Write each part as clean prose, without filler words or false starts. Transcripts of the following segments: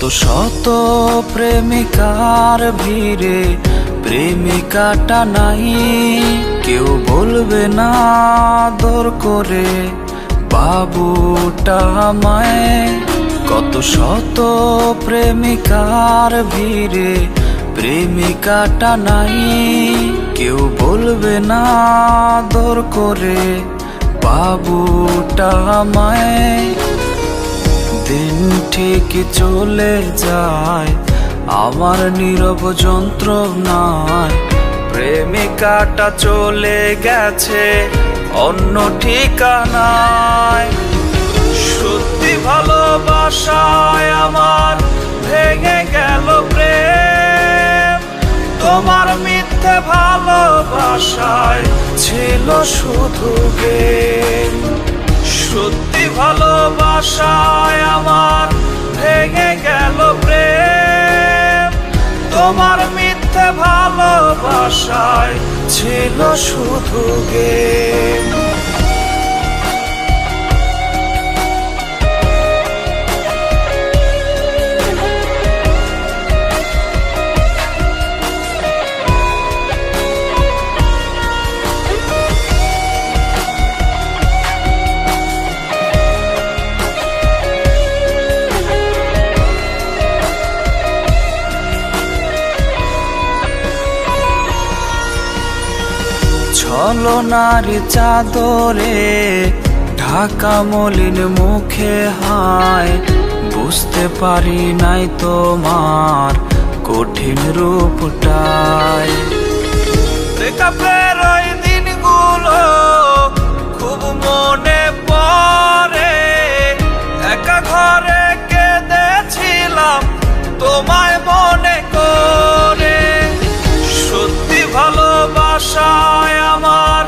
শত প্রেমিকার ভিড়ে প্রেমিকাটা নাই, কেউ বলবে না আদর করে বাবুটা আমায়। কত শত প্রেমিকার ভিড়ে প্রেমিকাটা নাই, কেউ বলবে না আদর করে বাবুটা আমায়। দিন ঠিক চলে যায় আমার নীরব যন্ত্রণায়, প্রেমিকাটা চলে গেছে অন্য ঠিকানায়। সত্যি ভালোবাসায় আমার ভেঙে গেল প্রেম, তোমার মিথ্যে ভালোবাসায় ছিল শুধু গেম। সত্যি ভালোবাসায় আমার ভেঙে গেল প্রেম, তোমার মিথ্যে ভালোবাসায় ছিল শুধু গেম। ছলনার চাদরে ঢাকা মলিন মুখে হায়, বুঝতে পারি নাই তোমার কঠিন রূপটায়। ব্রেকআপের ওই দিনগুলো খুব মনে পড়ে, একা ঘরে কেঁদেছিলাম তোমায় মনে করে। সত্যি ভালোবাসায় আমার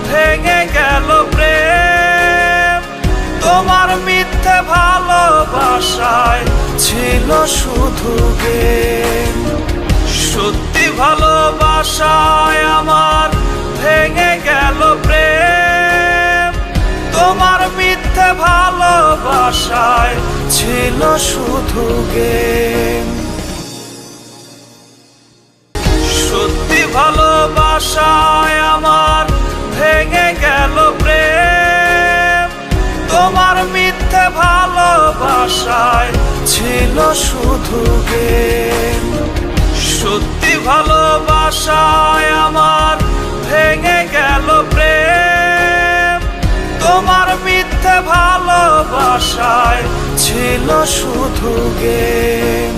ভেঙে গেল প্রেম, তোমার মিথ্যে ভালোবাসায় ছিল শুধু গেম। সত্যি ভালোবাসায় আমার ভেঙে গেল প্রেম, তোমার মিথ্যে ভালোবাসায় ছিল শুধু গেম। সত্যি ভালোবাসায় আমার ভেঙে গেল প্রেম, তোমার মিথ্যে ভালোবাসায় ছিল শুধু গেম। সত্যি ভালোবাসায় আমার ভেঙে গেল প্রেম, তোমার মিথ্যে ভালোবাসায় ছিল শুধু গেম।